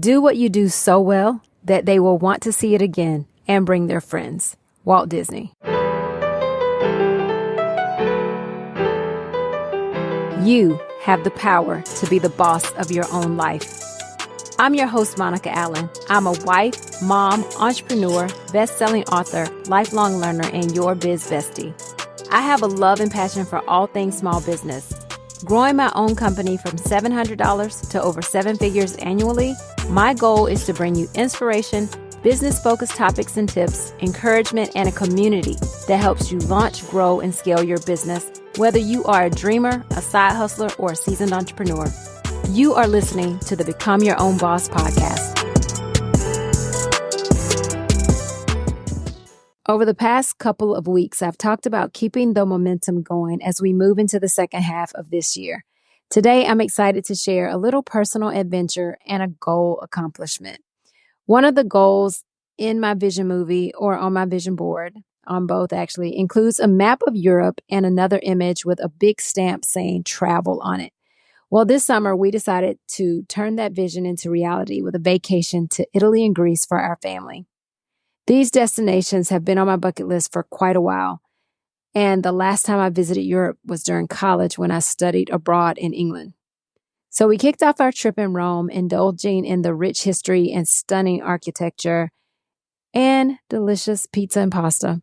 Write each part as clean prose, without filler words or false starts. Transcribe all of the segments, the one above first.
Do what you do so well that they will want to see it again and bring their friends. Walt Disney. You have the power to be the boss of your own life. I'm your host, Monica Allen. I'm a wife, mom, entrepreneur, best-selling author, lifelong learner, and your biz bestie. I have a love and passion for all things small business. Growing my own company from $700 to over 7 figures annually, my goal is to bring you inspiration, business-focused topics and tips, encouragement, and a community that helps you launch, grow, and scale your business, whether you are a dreamer, a side hustler, or a seasoned entrepreneur. You are listening to the Become Your Own Boss podcast. Over the past couple of weeks, I've talked about keeping the momentum going as we move into the second half of this year. Today, I'm excited to share a little personal adventure and a goal accomplishment. One of the goals in my vision movie or on my vision board, on both actually, includes a map of Europe and another image with a big stamp saying travel on it. Well, this summer, we decided to turn that vision into reality with a vacation to Italy and Greece for our family. These destinations have been on my bucket list for quite a while, and the last time I visited Europe was during college when I studied abroad in England. So we kicked off our trip in Rome, indulging in the rich history and stunning architecture and delicious pizza and pasta.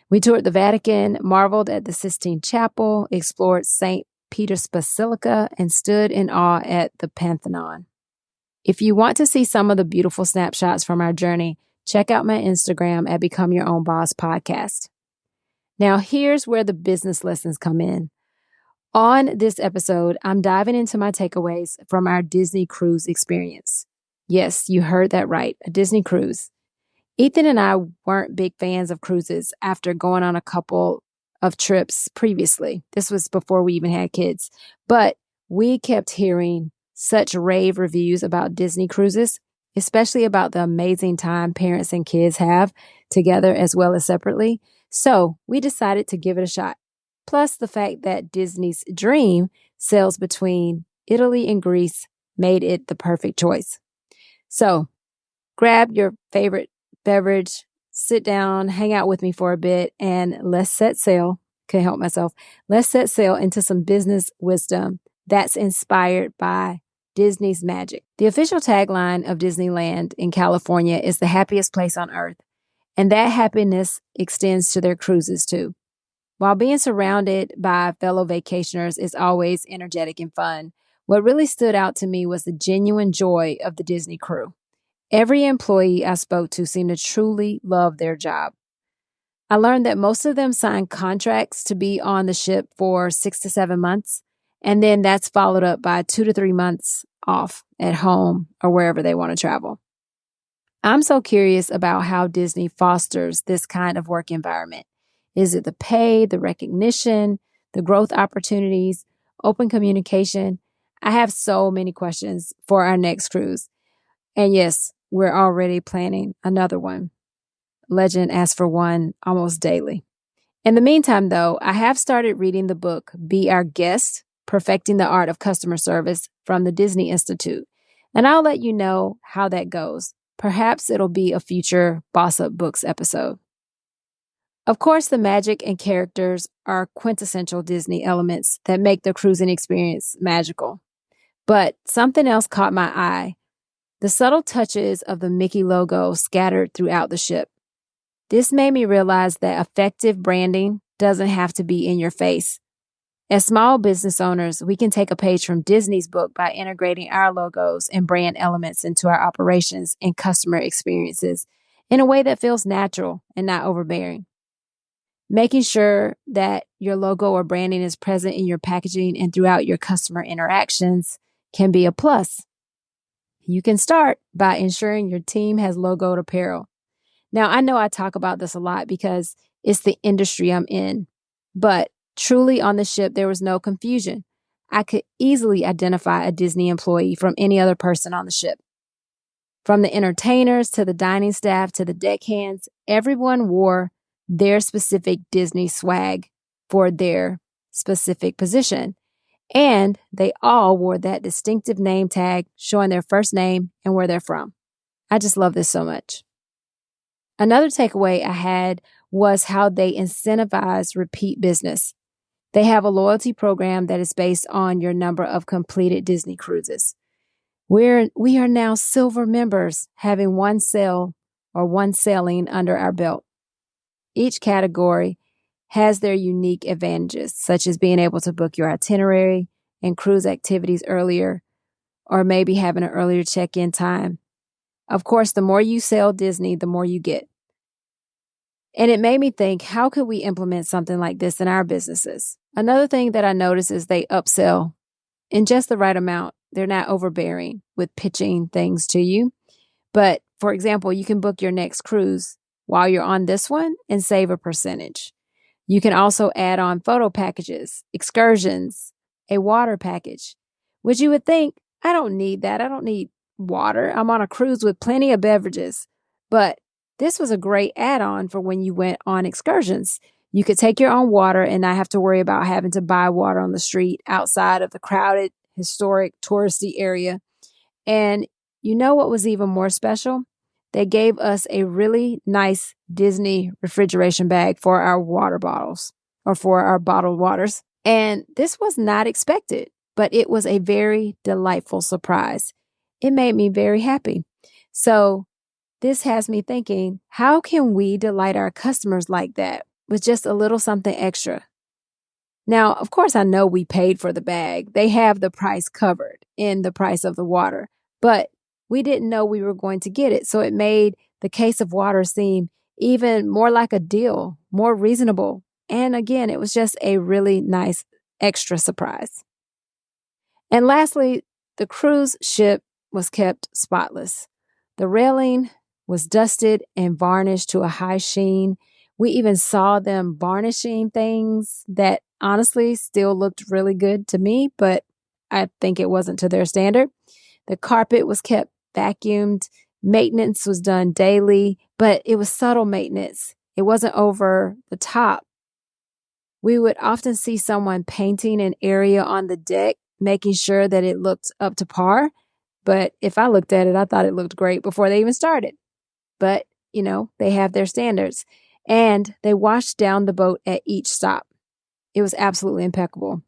We toured the Vatican, marveled at the Sistine Chapel, explored St. Peter's Basilica, and stood in awe at the Pantheon. If you want to see some of the beautiful snapshots from our journey, check out my Instagram at Become Your Own Boss podcast. Now, here's where the business lessons come in. On this episode, I'm diving into my takeaways from our Disney cruise experience. Yes, you heard that right, a Disney cruise. Ethan and I weren't big fans of cruises after going on a couple of trips previously. This was before we even had kids. But we kept hearing such rave reviews about Disney cruises, especially about the amazing time parents and kids have together as well as separately. So we decided to give it a shot. Plus the fact that Disney's Dream sails between Italy and Greece made it the perfect choice. So grab your favorite beverage, sit down, hang out with me for a bit, and let's set sail. Can't help myself. Let's set sail into some business wisdom that's inspired by Disney's magic. The official tagline of Disneyland in California is the happiest place on earth, and that happiness extends to their cruises too. While being surrounded by fellow vacationers is always energetic and fun, what really stood out to me was the genuine joy of the Disney crew. Every employee I spoke to seemed to truly love their job. I learned that most of them signed contracts to be on the ship for 6 to 7 months, and then that's followed up by 2 to 3 months off at home or wherever they want to travel. I'm so curious about how Disney fosters this kind of work environment. Is it the pay, the recognition, the growth opportunities, open communication? I have so many questions for our next cruise. And yes, we're already planning another one. Legend asks for one almost daily. In the meantime, though, I have started reading the book, Be Our Guest, Perfecting the Art of Customer Service from the Disney Institute. And I'll let you know how that goes. Perhaps it'll be a future Boss Up Books episode. Of course, the magic and characters are quintessential Disney elements that make the cruising experience magical. But something else caught my eye. The subtle touches of the Mickey logo scattered throughout the ship. This made me realize that effective branding doesn't have to be in your face. As small business owners, we can take a page from Disney's book by integrating our logos and brand elements into our operations and customer experiences in a way that feels natural and not overbearing. Making sure that your logo or branding is present in your packaging and throughout your customer interactions can be a plus. You can start by ensuring your team has logoed apparel. Now, I know I talk about this a lot because it's the industry I'm in, but truly on the ship, there was no confusion. I could easily identify a Disney employee from any other person on the ship. From the entertainers to the dining staff to the deckhands, everyone wore their specific Disney swag for their specific position. And they all wore that distinctive name tag showing their first name and where they're from. I just love this so much. Another takeaway I had was how they incentivize repeat business. They have a loyalty program that is based on your number of completed Disney cruises. We are now silver members, having one sail or one sailing under our belt. Each category has their unique advantages, such as being able to book your itinerary and cruise activities earlier, or maybe having an earlier check-in time. Of course, the more you sail Disney, the more you get. And it made me think, how could we implement something like this in our businesses? Another thing that I noticed is they upsell in just the right amount. They're not overbearing with pitching things to you. But for example, you can book your next cruise while you're on this one and save a percentage. You can also add on photo packages, excursions, a water package, which you would think, I don't need that. I don't need water. I'm on a cruise with plenty of beverages. But this was a great add-on for when you went on excursions. You could take your own water and not have to worry about having to buy water on the street outside of the crowded, historic, touristy area. And you know what was even more special? They gave us a really nice Disney refrigeration bag for our water bottles or for our bottled waters. And this was not expected, but it was a very delightful surprise. It made me very happy. So this has me thinking, how can we delight our customers like that with just a little something extra? Now, of course, I know we paid for the bag. They have the price covered in the price of the water, but we didn't know we were going to get it. So it made the case of water seem even more like a deal, more reasonable. And again, it was just a really nice extra surprise. And lastly, the cruise ship was kept spotless. The railing was dusted and varnished to a high sheen. We even saw them varnishing things that honestly still looked really good to me, but I think it wasn't to their standard. The carpet was kept vacuumed. Maintenance was done daily, but it was subtle maintenance. It wasn't over the top. We would often see someone painting an area on the deck, making sure that it looked up to par. But if I looked at it, I thought it looked great before they even started. But, they have their standards. And they washed down the boat at each stop. It was absolutely impeccable.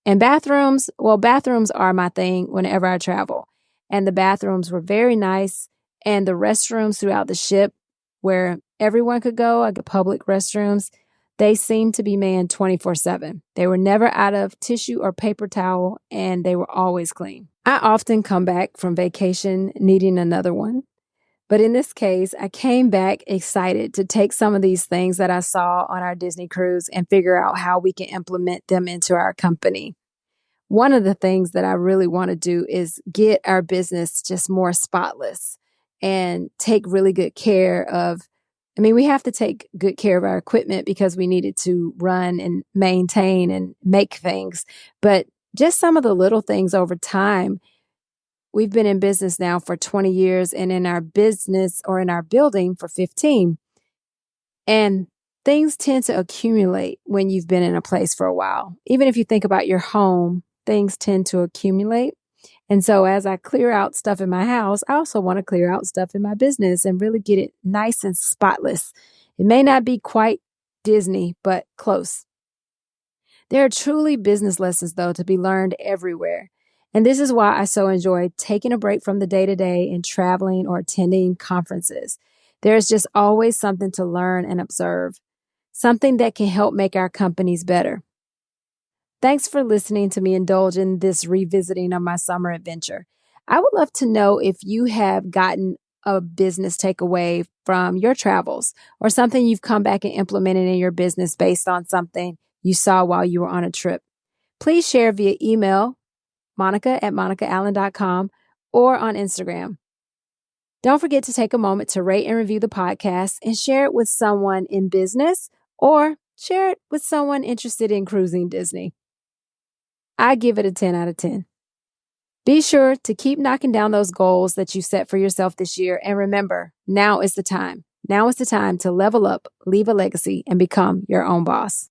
And bathrooms are my thing whenever I travel. And the bathrooms were very nice. And the restrooms throughout the ship where everyone could go, like the public restrooms, they seemed to be manned 24/7. They were never out of tissue or paper towel, and they were always clean. I often come back from vacation needing another one. But in this case, I came back excited to take some of these things that I saw on our Disney cruise and figure out how we can implement them into our company. One of the things that I really want to do is get our business just more spotless and take really good care of, we have to take good care of our equipment because we need it to run and maintain and make things. But just some of the little things over time. We've been in business now for 20 years and in our business or in our building for 15. And things tend to accumulate when you've been in a place for a while. Even if you think about your home, things tend to accumulate. And so as I clear out stuff in my house, I also want to clear out stuff in my business and really get it nice and spotless. It may not be quite Disney, but close. There are truly business lessons, though, to be learned everywhere. And this is why I so enjoy taking a break from the day-to-day and traveling or attending conferences. There's just always something to learn and observe, something that can help make our companies better. Thanks for listening to me indulge in this revisiting of my summer adventure. I would love to know if you have gotten a business takeaway from your travels or something you've come back and implemented in your business based on something you saw while you were on a trip. Please share via email, monica@monicaallen.com, or on Instagram. Don't forget to take a moment to rate and review the podcast and share it with someone in business or share it with someone interested in cruising Disney. I give it a 10 out of 10. Be sure to keep knocking down those goals that you set for yourself this year. And remember, now is the time. Now is the time to level up, leave a legacy, and become your own boss.